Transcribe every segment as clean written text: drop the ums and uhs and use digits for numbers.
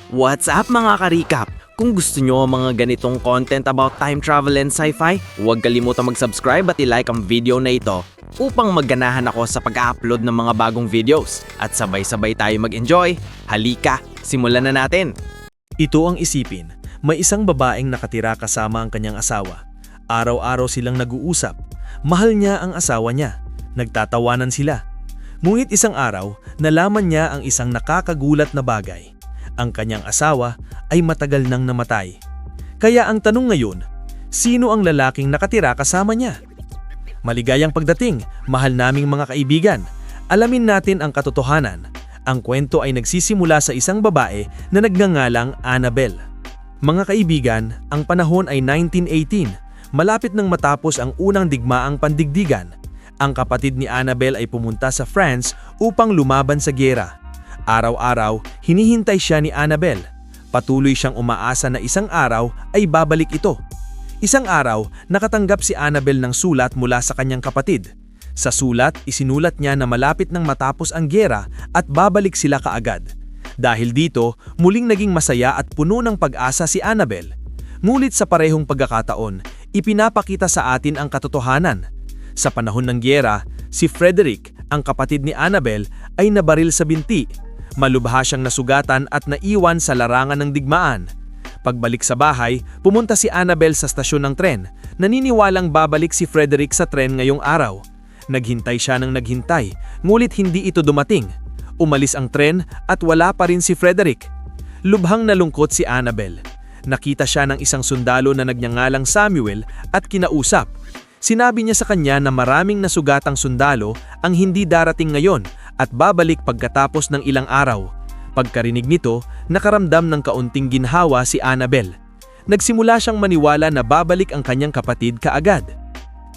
What's up mga ka-recap? Kung gusto nyo ang mga ganitong content about time travel and sci-fi, huwag kalimutang mag-subscribe at i-like ang video na ito upang magganahan ako sa pag-upload ng mga bagong videos at sabay-sabay tayo mag-enjoy. Halika, simulan na natin! Ito ang isipin, may isang babaeng nakatira kasama ang kanyang asawa. Araw-araw silang nag-uusap. Mahal niya ang asawa niya. Nagtatawanan sila. Ngunit isang araw, nalaman niya ang isang nakakagulat na bagay. Ang kanyang asawa ay matagal nang namatay. Kaya ang tanong ngayon, sino ang lalaking nakatira kasama niya? Maligayang pagdating, mahal naming mga kaibigan. Alamin natin ang katotohanan. Ang kwento ay nagsisimula sa isang babae na nagngangalang Annabelle. Mga kaibigan, ang panahon ay 1918. Malapit nang matapos ang unang digmaang pandigdigan. Ang kapatid ni Annabelle ay pumunta sa France upang lumaban sa giyera. Araw-araw, hinihintay siya ni Annabelle. Patuloy siyang umaasa na isang araw ay babalik ito. Isang araw, nakatanggap si Annabelle ng sulat mula sa kanyang kapatid. Sa sulat, isinulat niya na malapit nang matapos ang giyera at babalik sila kaagad. Dahil dito, muling naging masaya at puno ng pag-asa si Annabelle. Ngunit sa parehong pagkakataon, ipinapakita sa atin ang katotohanan. Sa panahon ng giyera, si Frederick, ang kapatid ni Annabelle, ay nabaril sa binti. Malubha siyang nasugatan at naiwan sa larangan ng digmaan. Pagbalik sa bahay, pumunta si Annabelle sa stasyon ng tren. Naniniwalang babalik si Frederick sa tren ngayong araw. Naghintay siya ng naghintay, ngulit hindi ito dumating. Umalis ang tren at wala pa rin si Frederick. Lubhang nalungkot si Annabelle. Nakita siya ng isang sundalo na nagngangalang Samuel at kinausap. Sinabi niya sa kanya na maraming nasugatang sundalo ang hindi darating ngayon at babalik pagkatapos ng ilang araw. Pagkarinig nito, nakaramdam ng kaunting ginhawa si Annabelle. Nagsimula siyang maniwala na babalik ang kanyang kapatid kaagad.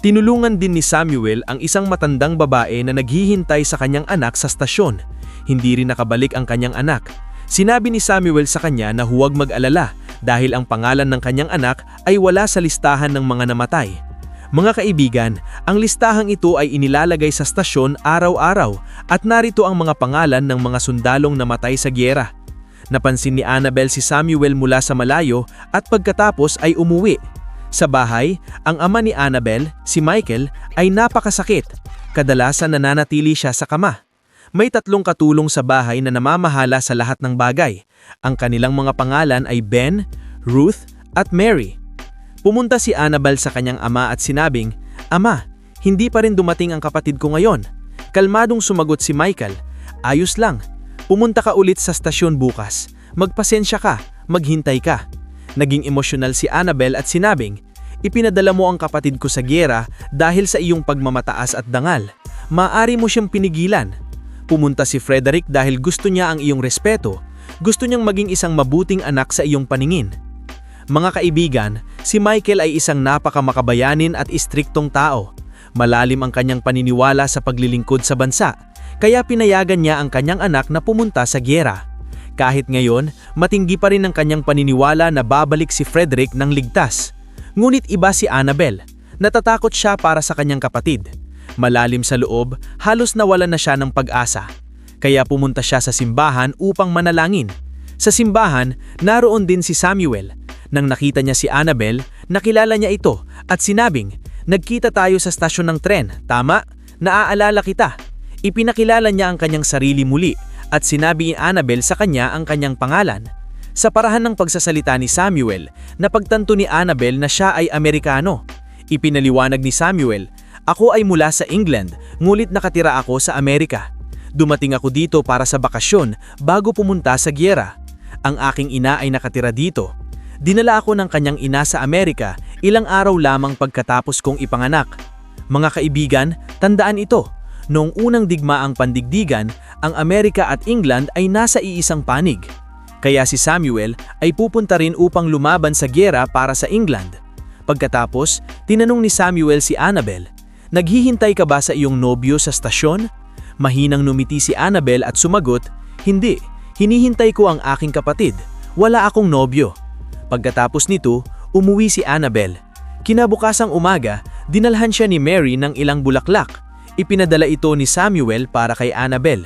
Tinulungan din ni Samuel ang isang matandang babae na naghihintay sa kanyang anak sa stasyon. Hindi rin nakabalik ang kanyang anak. Sinabi ni Samuel sa kanya na huwag mag-alala dahil ang pangalan ng kanyang anak ay wala sa listahan ng mga namatay. Mga kaibigan, ang listahang ito ay inilalagay sa stasyon araw-araw at narito ang mga pangalan ng mga sundalong namatay sa giyera. Napansin ni Annabelle si Samuel mula sa malayo at pagkatapos ay umuwi. Sa bahay, ang ama ni Annabelle, si Michael, ay napakasakit. Kadalasan nananatili siya sa kama. May 3 katulong sa bahay na namamahala sa lahat ng bagay. Ang kanilang mga pangalan ay Ben, Ruth at Mary. Pumunta si Annabelle sa kanyang ama at sinabing, "Ama, hindi pa rin dumating ang kapatid ko ngayon." Kalmadong sumagot si Michael, "Ayos lang. Pumunta ka ulit sa stasyon bukas. Magpasensya ka, maghintay ka." Naging emosyonal si Annabelle at sinabing, "Ipinadala mo ang kapatid ko sa giyera dahil sa iyong pagmamataas at dangal. Maaari mo siyang pinigilan." Pumunta si Frederick dahil gusto niya ang iyong respeto. Gusto niyang maging isang mabuting anak sa iyong paningin. Mga kaibigan, si Michael ay isang napakamakabayanin at istriktong tao. Malalim ang kanyang paniniwala sa paglilingkod sa bansa, kaya pinayagan niya ang kanyang anak na pumunta sa giyera. Kahit ngayon, matinggi pa rin ang kanyang paniniwala na babalik si Frederick ng ligtas. Ngunit iba si Annabelle. Natatakot siya para sa kanyang kapatid. Malalim sa loob, halos nawalan na siya ng pag-asa. Kaya pumunta siya sa simbahan upang manalangin. Sa simbahan, naroon din si Samuel. Nang nakita niya si Annabelle, nakilala niya ito at sinabing, "Nagkita tayo sa stasyon ng tren, tama? Naaalala kita." Ipinakilala niya ang kanyang sarili muli at sinabi ni Annabelle sa kanya ang kanyang pangalan. Sa parahan ng pagsasalita ni Samuel, napagtanto ni Annabelle na siya ay Amerikano. Ipinaliwanag ni Samuel, "Ako ay mula sa England, ngulit nakatira ako sa Amerika. Dumating ako dito para sa bakasyon bago pumunta sa giyera. Ang aking ina ay nakatira dito. Dinala ako ng kanyang ina sa Amerika ilang araw lamang pagkatapos kong ipanganak." Mga kaibigan, tandaan ito. Noong unang digmaang pandigdigan, ang Amerika at England ay nasa iisang panig. Kaya si Samuel ay pupunta rin upang lumaban sa giyera para sa England. Pagkatapos, tinanong ni Samuel si Annabelle, "Naghihintay ka ba sa iyong nobyo sa stasyon?" Mahinang numiti si Annabelle at sumagot, "Hindi, hinihintay ko ang aking kapatid. Wala akong nobyo." Pagkatapos nito, umuwi si Annabelle. Kinabukasang umaga, dinalhan siya ni Mary ng ilang bulaklak. Ipinadala ito ni Samuel para kay Annabelle.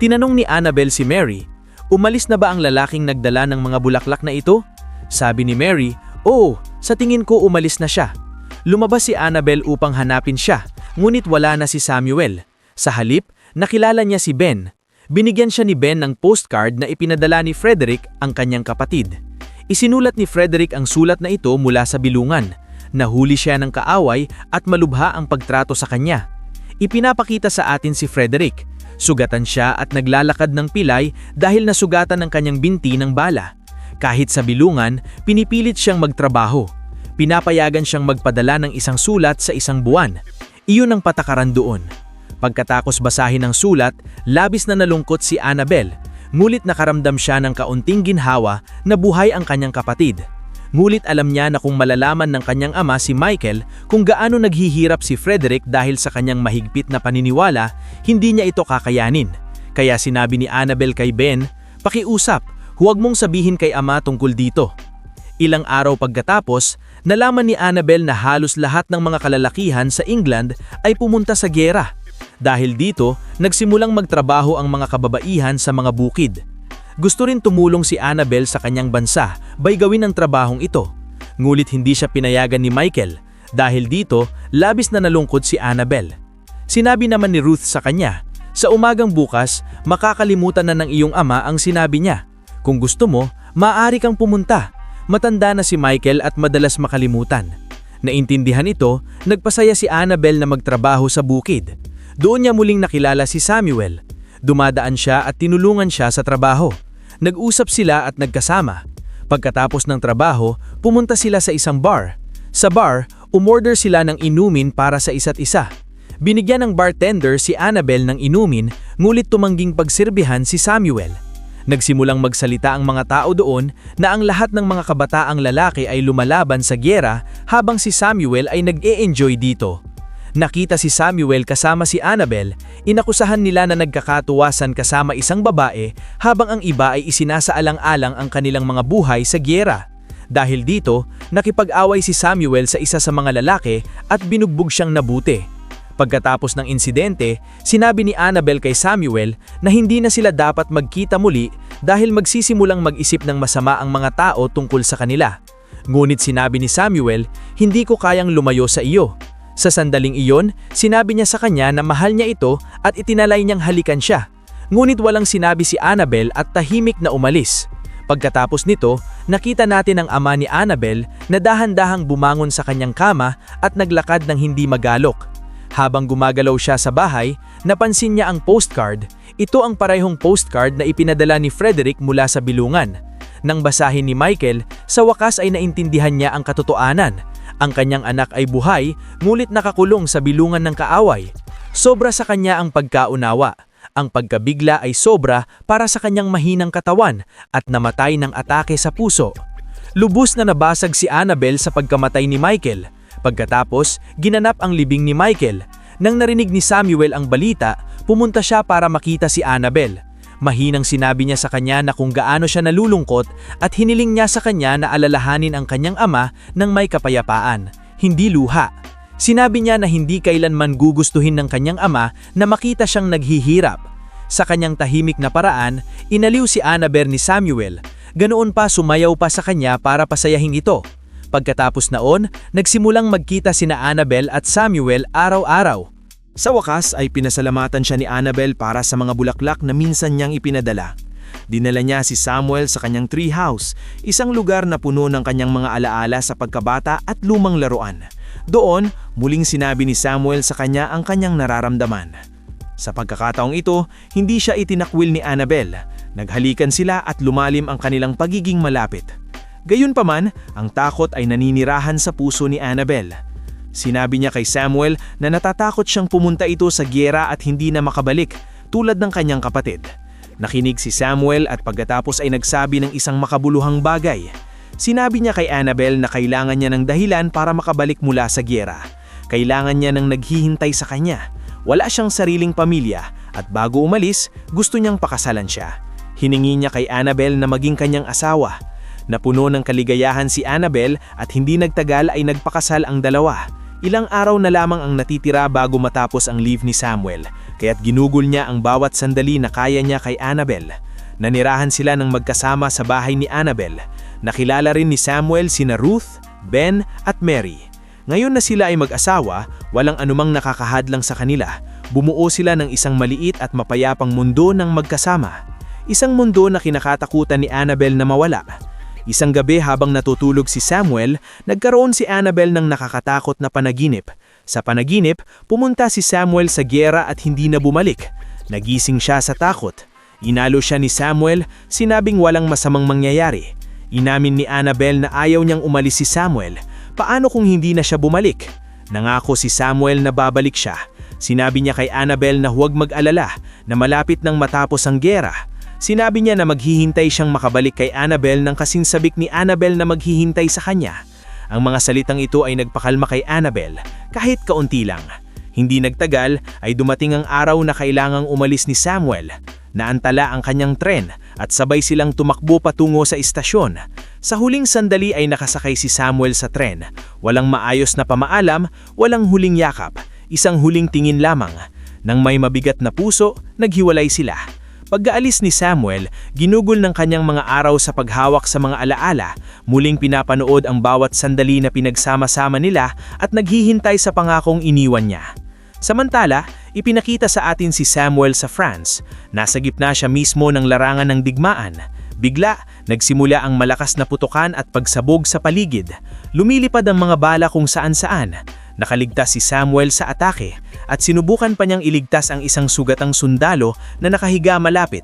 Tinanong ni Annabelle si Mary, Umalis na ba ang lalaking nagdala ng mga bulaklak na ito? Sabi ni Mary, "Oo, sa tingin ko umalis na siya." Lumabas si Annabel upang hanapin siya, ngunit wala na si Samuel. Sa halip, nakilala niya si Ben. Binigyan siya ni Ben ng postcard na ipinadala ni Frederick, ang kanyang kapatid. Isinulat ni Frederick ang sulat na ito mula sa bilungan. Nahuli siya ng kaaway at malubha ang pagtrato sa kanya. Ipinapakita sa atin si Frederick. Sugatan siya at naglalakad ng pilay dahil nasugatan ng kanyang binti ng bala. Kahit sa bilungan, pinipilit siyang magtrabaho. Pinapayagan siyang magpadala ng isang sulat sa isang buwan. Iyon ang patakaran doon. Pagkatapos basahin ang sulat, labis na nalungkot si Annabel, ngulit nakaramdam siya ng kaunting ginhawa na buhay ang kanyang kapatid. Ngulit alam niya na kung malalaman ng kanyang ama si Michael kung gaano naghihirap si Frederick dahil sa kanyang mahigpit na paniniwala, hindi niya ito kakayanin. Kaya sinabi ni Annabel kay Ben, "Pakiusap, huwag mong sabihin kay ama tungkol dito." Ilang araw pagkatapos, nalaman ni Annabel na halos lahat ng mga kalalakihan sa England ay pumunta sa giyera. Dahil dito, nagsimulang magtrabaho ang mga kababaihan sa mga bukid. Gusto rin tumulong si Annabel sa kanyang bansa by gawin ang trabahong ito. Ngulit hindi siya pinayagan ni Michael. Dahil dito, labis na nalungkot si Annabel. Sinabi naman ni Ruth sa kanya, "Sa umagang bukas, makakalimutan na ng iyong ama ang sinabi niya. Kung gusto mo, maaari kang pumunta. Matanda na si Michael at madalas makalimutan." Naintindihan ito, nagpasaya si Annabel na magtrabaho sa bukid. Doon niya muling nakilala si Samuel. Dumadaan siya at tinulungan siya sa trabaho. Nag-usap sila at nagkasama. Pagkatapos ng trabaho, pumunta sila sa isang bar. Sa bar, umorder sila ng inumin para sa isa't isa. Binigyan ng bartender si Annabel ng inumin, ngulit tumangging pagsirbihan si Samuel. Nagsimulang magsalita ang mga tao doon na ang lahat ng mga kabataang lalaki ay lumalaban sa giyera habang si Samuel ay nag-e-enjoy dito. Nakita si Samuel kasama si Annabel, inakusahan nila na nagkakatuwasan kasama isang babae habang ang iba ay isinasaalang-alang ang kanilang mga buhay sa giyera. Dahil dito, nakipag-away si Samuel sa isa sa mga lalaki at binugbog siyang nabuti. Pagkatapos ng insidente, sinabi ni Annabel kay Samuel na hindi na sila dapat magkita muli dahil magsisimulang mag-isip ng masama ang mga tao tungkol sa kanila. Ngunit sinabi ni Samuel, "Hindi ko kayang lumayo sa iyo." Sa sandaling iyon, sinabi niya sa kanya na mahal niya ito at itinalay niyang halikan siya. Ngunit walang sinabi si Annabel at tahimik na umalis. Pagkatapos nito, nakita natin ang ama ni Annabel na dahan-dahang bumangon sa kanyang kama at naglakad ng hindi magalok. Habang gumagalaw siya sa bahay, napansin niya ang postcard. Ito ang parehong postcard na ipinadala ni Frederick mula sa bilungan. Nang basahin ni Michael, sa wakas ay naintindihan niya ang katotohanan. Ang kanyang anak ay buhay, ngulit nakakulong sa bilungan ng kaaway. Sobra sa kanya ang pagkaunawa. Ang pagkabigla ay sobra para sa kanyang mahinang katawan at namatay ng atake sa puso. Lubos na nabasag si Annabel sa pagkamatay ni Michael. Pagkatapos, ginanap ang libing ni Michael. Nang narinig ni Samuel ang balita, pumunta siya para makita si Annabel. Mahinang sinabi niya sa kanya na kung gaano siya nalulungkot at hiniling niya sa kanya na alalahanin ang kanyang ama ng may kapayapaan, hindi luha. Sinabi niya na hindi kailanman gugustuhin ng kanyang ama na makita siyang naghihirap. Sa kanyang tahimik na paraan, inaliw si Annabel ni Samuel. Ganoon pa sumayaw pa sa kanya para pasayahin ito. Pagkatapos noon, nagsimulang magkita sina Annabel at Samuel araw-araw. Sa wakas ay pinasalamatan siya ni Annabel para sa mga bulaklak na minsan niyang ipinadala. Dinala niya si Samuel sa kanyang tree house, isang lugar na puno ng kanyang mga alaala sa pagkabata at lumang laruan. Doon, muling sinabi ni Samuel sa kanya ang kanyang nararamdaman. Sa pagkakataong ito, hindi siya itinakwil ni Annabel. Naghalikan sila at lumalim ang kanilang pagiging malapit. Gayunpaman, ang takot ay naninirahan sa puso ni Annabel. Sinabi niya kay Samuel na natatakot siyang pumunta ito sa giyera at hindi na makabalik, tulad ng kanyang kapatid. Nakinig si Samuel at pagkatapos ay nagsabi ng isang makabuluhang bagay. Sinabi niya kay Annabel na kailangan niya ng dahilan para makabalik mula sa giyera. Kailangan niya ng naghihintay sa kanya. Wala siyang sariling pamilya at bago umalis, gusto niyang pakasalan siya. Hiningi niya kay Annabel na maging kanyang asawa. Napuno ng kaligayahan si Annabel at hindi nagtagal ay nagpakasal ang dalawa. Ilang araw na lamang ang natitira bago matapos ang leave ni Samuel, kaya't ginugol niya ang bawat sandali na kaya niya kay Annabel. Nanirahan sila ng magkasama sa bahay ni Annabel. Nakilala rin ni Samuel sina Ruth, Ben at Mary. Ngayon na sila ay mag-asawa, walang anumang nakakahadlang sa kanila. Bumuo sila ng isang maliit at mapayapang mundo ng magkasama. Isang mundo na kinakatakutan ni Annabel na mawala. Isang gabi habang natutulog si Samuel, nagkaroon si Annabel ng nakakatakot na panaginip. Sa panaginip, pumunta si Samuel sa giyera at hindi na bumalik. Nagising siya sa takot. Inalo siya ni Samuel, sinabing walang masamang mangyayari. Inamin ni Annabel na ayaw niyang umalis si Samuel. Paano kung hindi na siya bumalik? Nangako si Samuel na babalik siya. Sinabi niya kay Annabel na huwag mag-alala, na malapit nang matapos ang giyera. Sinabi niya na maghihintay siyang makabalik kay Annabel nang kasinsabik ni Annabel na maghihintay sa kanya. Ang mga salitang ito ay nagpakalma kay Annabel, kahit kaunti lang. Hindi nagtagal ay dumating ang araw na kailangang umalis ni Samuel. Naantala ang kanyang tren at sabay silang tumakbo patungo sa istasyon. Sa huling sandali ay nakasakay si Samuel sa tren. Walang maayos na pamaalam, walang huling yakap, isang huling tingin lamang. Nang may mabigat na puso, naghiwalay sila. Pagkaalis ni Samuel, ginugol ng kanyang mga araw sa paghawak sa mga alaala, muling pinapanood ang bawat sandali na pinagsama-sama nila at naghihintay sa pangakong iniwan niya. Samantala, ipinakita sa atin si Samuel sa France. Nasa gitna siya mismo ng larangan ng digmaan. Bigla, nagsimula ang malakas na putukan at pagsabog sa paligid. Lumilipad ang mga bala kung saan-saan. Nakaligtas si Samuel sa atake at sinubukan pa niyang iligtas ang isang sugatang sundalo na nakahiga malapit.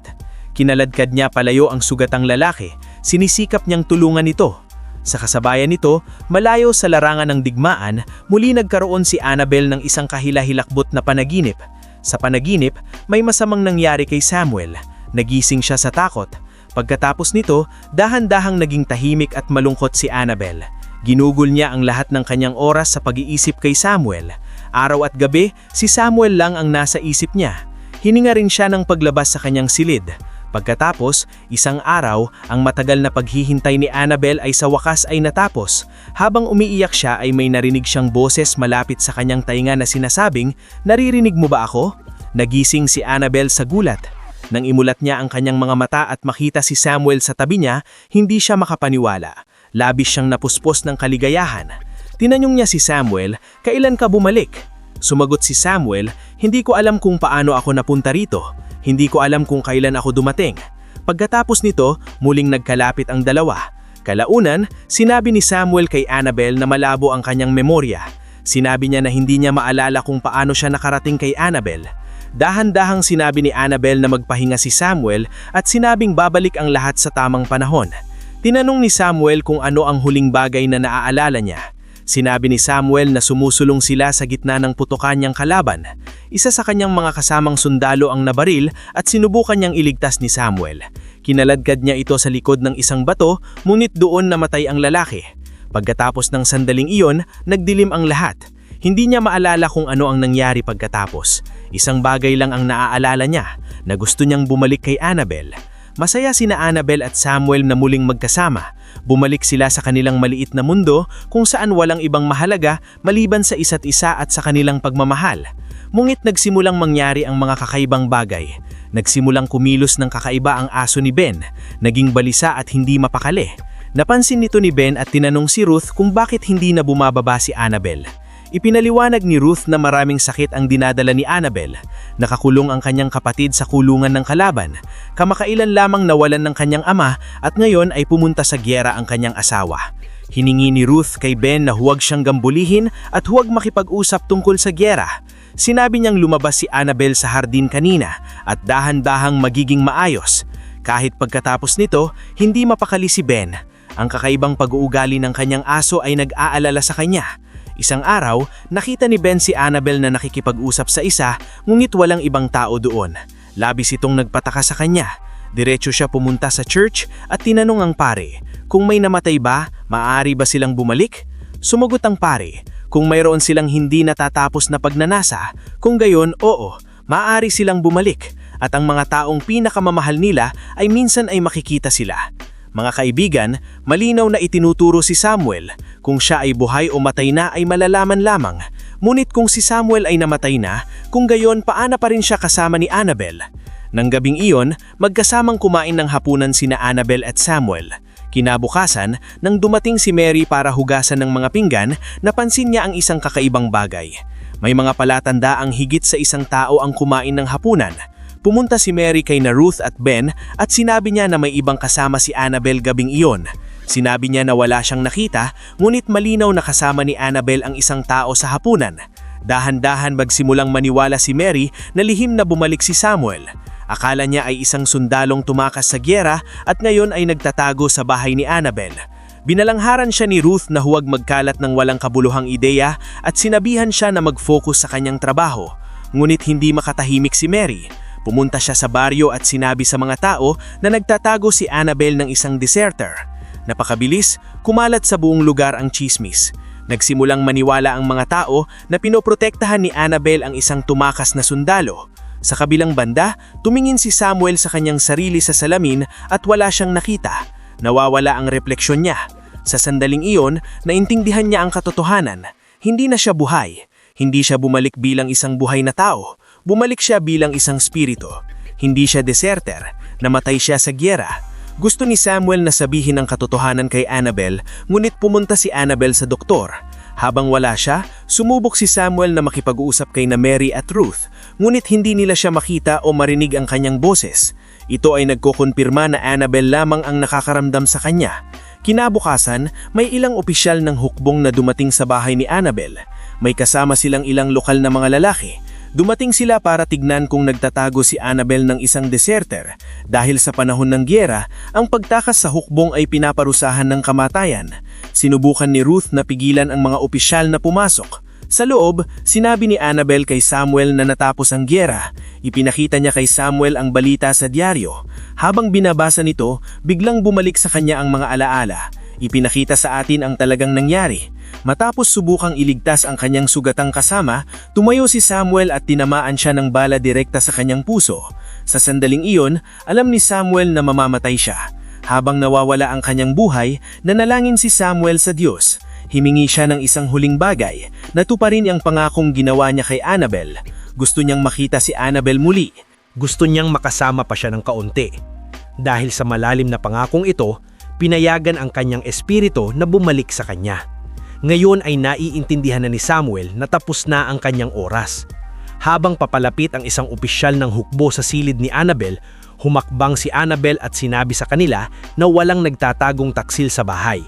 Kinaladkad niya palayo ang sugatang lalaki. Sinisikap niyang tulungan ito. Sa kasabayan nito, malayo sa larangan ng digmaan, muli nagkaroon si Annabel ng isang kahilahilakbot na panaginip. Sa panaginip, may masamang nangyari kay Samuel. Nagising siya sa takot. Pagkatapos nito, dahan-dahang naging tahimik at malungkot si Annabel. Ginugol niya ang lahat ng kanyang oras sa pag-iisip kay Samuel. Araw at gabi, si Samuel lang ang nasa isip niya. Hininga rin siya ng paglabas sa kanyang silid. Pagkatapos, isang araw, ang matagal na paghihintay ni Annabel ay sa wakas ay natapos. Habang umiiyak siya ay may narinig siyang boses malapit sa kanyang tainga na sinasabing, "Naririnig mo ba ako?" Nagising si Annabel sa gulat. Nang imulat niya ang kanyang mga mata at makita si Samuel sa tabi niya, hindi siya makapaniwala. Labis siyang napuspos ng kaligayahan. Tinanong niya si Samuel, "Kailan ka bumalik?" Sumagot si Samuel, "Hindi ko alam kung paano ako napunta rito. Hindi ko alam kung kailan ako dumating." Pagkatapos nito, muling nagkalapit ang dalawa. Kalaunan, sinabi ni Samuel kay Annabel na malabo ang kanyang memorya. Sinabi niya na hindi niya maalala kung paano siya nakarating kay Annabel. Dahan-dahang sinabi ni Annabel na magpahinga si Samuel at sinabing babalik ang lahat sa tamang panahon. Tinanong ni Samuel kung ano ang huling bagay na naaalala niya. Sinabi ni Samuel na sumusulong sila sa gitna ng putukan niyang kalaban. Isa sa kanyang mga kasamang sundalo ang nabaril at sinubukan niyang iligtas ni Samuel. Kinaladkad niya ito sa likod ng isang bato, ngunit doon namatay ang lalaki. Pagkatapos ng sandaling iyon, nagdilim ang lahat. Hindi niya maalala kung ano ang nangyari pagkatapos. Isang bagay lang ang naaalala niya, na gusto niyang bumalik kay Annabel. Masaya sina Annabel at Samuel na muling magkasama. Bumalik sila sa kanilang maliit na mundo kung saan walang ibang mahalaga maliban sa isa't isa at sa kanilang pagmamahal. Ngunit nagsimulang mangyari ang mga kakaibang bagay. Nagsimulang kumilos ng kakaiba ang aso ni Ben, naging balisa at hindi mapakali. Napansin nito ni Ben at tinanong si Ruth kung bakit hindi na bumababa si Annabel. Ipinaliwanag ni Ruth na maraming sakit ang dinadala ni Annabel. Nakakulong ang kanyang kapatid sa kulungan ng kalaban. Kamakailan lamang nawalan ng kanyang ama at ngayon ay pumunta sa giyera ang kanyang asawa. Hiningi ni Ruth kay Ben na huwag siyang gambulihin at huwag makipag-usap tungkol sa giyera. Sinabi niyang lumabas si Annabel sa hardin kanina at dahan-dahang magiging maayos. Kahit pagkatapos nito, hindi mapakali si Ben. Ang kakaibang pag-uugali ng kanyang aso ay nag-aalala sa kanya. Isang araw, nakita ni Ben si Annabel na nakikipag-usap sa isa, ngunit walang ibang tao doon. Labis itong nagpataka sa kanya. Diretso siya pumunta sa church at tinanong ang pare, kung may namatay ba, maaari ba silang bumalik? Sumagot ang pare, kung mayroon silang hindi natatapos na pagnanasa, kung gayon, oo, maaari silang bumalik. At ang mga taong pinakamamahal nila ay minsan ay makikita sila. Mga kaibigan, malinaw na itinuturo si Samuel. Kung siya ay buhay o matay na ay malalaman lamang. Ngunit kung si Samuel ay namatay na, kung gayon paano pa rin siya kasama ni Annabel? Nang gabing iyon, magkasamang kumain ng hapunan sina Annabel at Samuel. Kinabukasan, nang dumating si Mary para hugasan ng mga pinggan, napansin niya ang isang kakaibang bagay. May mga palatandaang higit sa isang tao ang kumain ng hapunan. Pumunta si Mary kay na Ruth at Ben at sinabi niya na may ibang kasama si Annabel gabing iyon. Sinabi niya na wala siyang nakita, ngunit malinaw na kasama ni Annabel ang isang tao sa hapunan. Dahan-dahan magsimulang maniwala si Mary na lihim na bumalik si Samuel. Akala niya ay isang sundalong tumakas sa gyera at ngayon ay nagtatago sa bahay ni Annabel. Binalangharan siya ni Ruth na huwag magkalat ng walang kabuluhang ideya at sinabihan siya na mag-focus sa kanyang trabaho. Ngunit hindi makatahimik si Mary. Pumunta siya sa baryo at sinabi sa mga tao na nagtatago si Annabel ng isang deserter. Napakabilis, kumalat sa buong lugar ang chismis. Nagsimulang maniwala ang mga tao na pinoprotektahan ni Annabel ang isang tumakas na sundalo. Sa kabilang banda, tumingin si Samuel sa kanyang sarili sa salamin at wala siyang nakita. Nawawala ang refleksyon niya. Sa sandaling iyon, naintindihan niya ang katotohanan. Hindi na siya buhay. Hindi siya bumalik bilang isang buhay na tao. Bumalik siya bilang isang spirito. Hindi siya deserter. Namatay siya sa gyera. Gusto ni Samuel na sabihin ang katotohanan kay Annabel, ngunit pumunta si Annabel sa doktor. Habang wala siya, sumubok si Samuel na makipag-uusap kay na Mary at Ruth, ngunit hindi nila siya makita o marinig ang kanyang boses. Ito ay nagkukumpirma na Annabel lamang ang nakakaramdam sa kanya. Kinabukasan, may ilang opisyal ng hukbong na dumating sa bahay ni Annabel. May kasama silang ilang lokal na mga lalaki. Dumating sila para tignan kung nagtatago si Annabel ng isang deserter. Dahil sa panahon ng gyera, ang pagtakas sa hukbong ay pinaparusahan ng kamatayan. Sinubukan ni Ruth na pigilan ang mga opisyal na pumasok. Sa loob, sinabi ni Annabel kay Samuel na natapos ang gyera. Ipinakita niya kay Samuel ang balita sa dyaryo. Habang binabasa nito, biglang bumalik sa kanya ang mga alaala. Ipinakita sa atin ang talagang nangyari. Matapos subukang iligtas ang kanyang sugatang kasama, tumayo si Samuel at tinamaan siya ng bala direkta sa kanyang puso. Sa sandaling iyon, alam ni Samuel na mamamatay siya. Habang nawawala ang kanyang buhay, nanalangin si Samuel sa Diyos. Himingi siya ng isang huling bagay. Natuparin ang pangakong ginawa niya kay Annabel. Gusto niyang makita si Annabel muli. Gusto niyang makasama pa siya ng kaunti. Dahil sa malalim na pangakong ito, pinayagan ang kanyang espiritu na bumalik sa kanya. Ngayon ay naiintindihan na ni Samuel na tapos na ang kanyang oras. Habang papalapit ang isang opisyal ng hukbo sa silid ni Annabel, humakbang si Annabel at sinabi sa kanila na walang nagtatagong taksil sa bahay.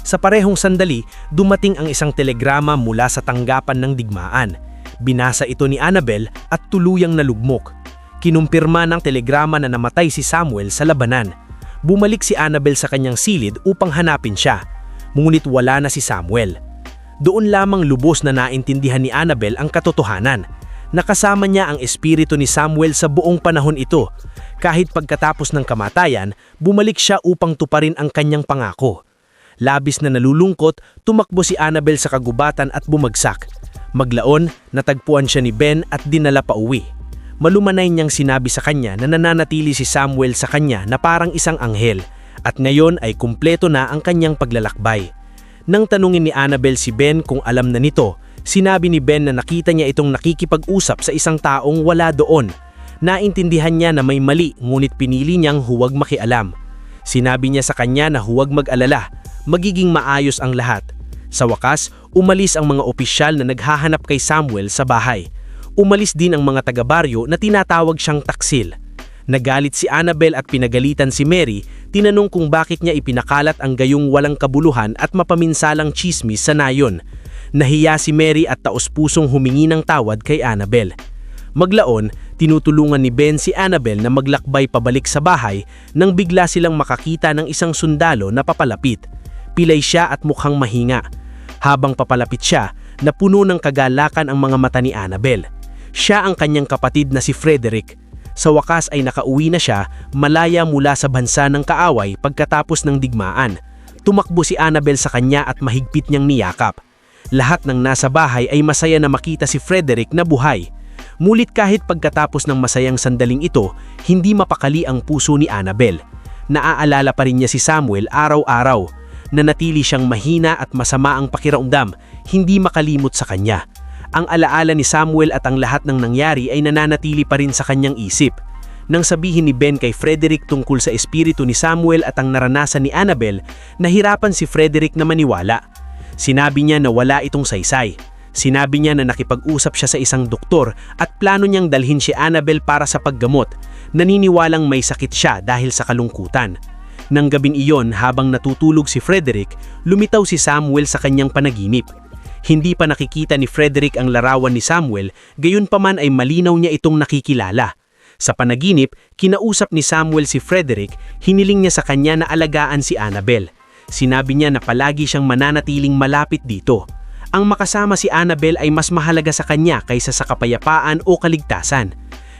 Sa parehong sandali, dumating ang isang telegrama mula sa tanggapan ng digmaan. Binasa ito ni Annabel at tuluyang nalugmok. Kinumpirma ng telegrama na namatay si Samuel sa labanan. Bumalik si Annabel sa kanyang silid upang hanapin siya. Ngunit wala na si Samuel. Doon lamang lubos na naintindihan ni Annabel ang katotohanan. Nakasama niya ang espiritu ni Samuel sa buong panahon ito. Kahit pagkatapos ng kamatayan, bumalik siya upang tuparin ang kanyang pangako. Labis na nalulungkot, tumakbo si Annabel sa kagubatan at bumagsak. Maglaon, natagpuan siya ni Ben at dinala pa uwi. Malumanay niyang sinabi sa kanya na nananatili si Samuel sa kanya na parang isang anghel. At ngayon ay kumpleto na ang kanyang paglalakbay. Nang tanungin ni Annabel si Ben kung alam na nito, sinabi ni Ben na nakita niya itong nakikipag-usap sa isang taong wala doon. Naintindihan niya na may mali ngunit pinili niyang huwag makialam. Sinabi niya sa kanya na huwag mag-alala, magiging maayos ang lahat. Sa wakas, umalis ang mga opisyal na naghahanap kay Samuel sa bahay. Umalis din ang mga taga-baryo na tinatawag siyang taksil. Nagalit si Annabel at pinagalitan si Mary, tinanong kung bakit niya ipinakalat ang gayong walang kabuluhan at mapaminsalang chismis sa nayon. Nahiya si Mary at taos-pusong humingi ng tawad kay Annabel. Maglaon, tinutulungan ni Ben si Annabel na maglakbay pabalik sa bahay nang bigla silang makakita ng isang sundalo na papalapit. Pilay siya at mukhang mahinga. Habang papalapit siya, napuno ng kagalakan ang mga mata ni Annabel. Siya ang kanyang kapatid na si Frederick. Sa wakas ay nakauwi na siya, malaya mula sa bansa ng kaaway pagkatapos ng digmaan. Tumakbo si Annabel sa kanya at mahigpit niyang niyakap. Lahat ng nasa bahay ay masaya na makita si Frederick na buhay. Mulit kahit pagkatapos ng masayang sandaling ito, hindi mapakali ang puso ni Annabel. Naaalala pa rin niya si Samuel araw-araw. Nanatili siyang mahina at masama ang pakiramdam, hindi makalimot sa kanya. Ang alaala ni Samuel at ang lahat ng nangyari ay nananatili pa rin sa kanyang isip. Nang sabihin ni Ben kay Frederick tungkol sa espiritu ni Samuel at ang naranasan ni Annabel, nahirapan si Frederick na maniwala. Sinabi niya na wala itong saysay. Sinabi niya na nakipag-usap siya sa isang doktor at plano niyang dalhin si Annabel para sa paggamot. Naniniwalang may sakit siya dahil sa kalungkutan. Nang gabing iyon, habang natutulog si Frederick, lumitaw si Samuel sa kanyang panaginip. Hindi pa nakikita ni Frederick ang larawan ni Samuel, gayunpaman ay malinaw niya itong nakikilala. Sa panaginip, kinausap ni Samuel si Frederick, hiniling niya sa kanya na alagaan si Annabel. Sinabi niya na palagi siyang mananatiling malapit dito. Ang makasama si Annabel ay mas mahalaga sa kanya kaysa sa kapayapaan o kaligtasan.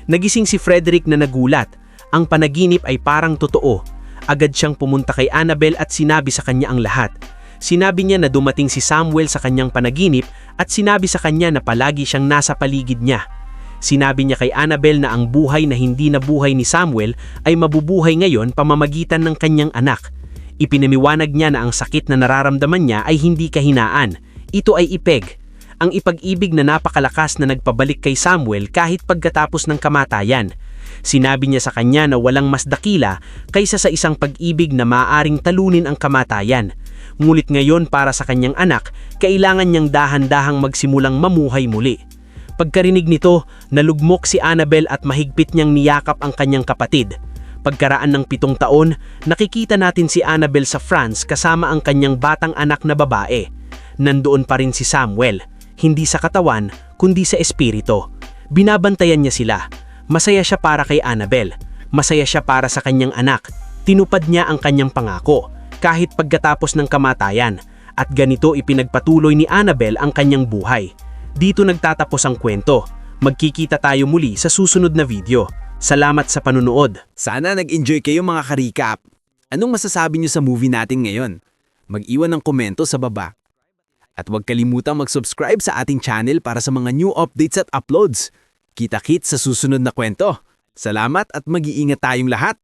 Nagising si Frederick na nagulat. Ang panaginip ay parang totoo. Agad siyang pumunta kay Annabel at sinabi sa kanya ang lahat. Sinabi niya na dumating si Samuel sa kanyang panaginip at sinabi sa kanya na palagi siyang nasa paligid niya. Sinabi niya kay Annabel na ang buhay na hindi nabuhay ni Samuel ay mabubuhay ngayon pamamagitan ng kanyang anak. Ipinamiwanag niya na ang sakit na nararamdaman niya ay hindi kahinaan. Ito ay ipeg. Ang ipag-ibig na napakalakas na nagpabalik kay Samuel kahit pagkatapos ng kamatayan. Sinabi niya sa kanya na walang mas dakila kaysa sa isang pag-ibig na maaaring talunin ang kamatayan. Ngunit ngayon para sa kanyang anak, kailangan niyang dahan-dahang magsimulang mamuhay muli. Pagkarinig nito, nalugmok si Annabel at mahigpit niyang niyakap ang kanyang kapatid. Pagkaraan ng 7 taon, nakikita natin si Annabel sa France kasama ang kanyang batang anak na babae. Nandoon pa rin si Samuel, hindi sa katawan, kundi sa espiritu. Binabantayan niya sila. Masaya siya para kay Annabel. Masaya siya para sa kanyang anak. Tinupad niya ang kanyang pangako, kahit pagkatapos ng kamatayan. At ganito ipinagpatuloy ni Annabel ang kanyang buhay. Dito nagtatapos ang kwento. Magkikita tayo muli sa susunod na video. Salamat sa panunood. Sana nag-enjoy kayo mga ka-recap. Anong masasabi niyo sa movie natin ngayon? Mag-iwan ng komento sa baba. At huwag kalimutang mag-subscribe sa ating channel para sa mga new updates at uploads. Kita-kits sa susunod na kwento. Salamat at mag-iingat tayong lahat.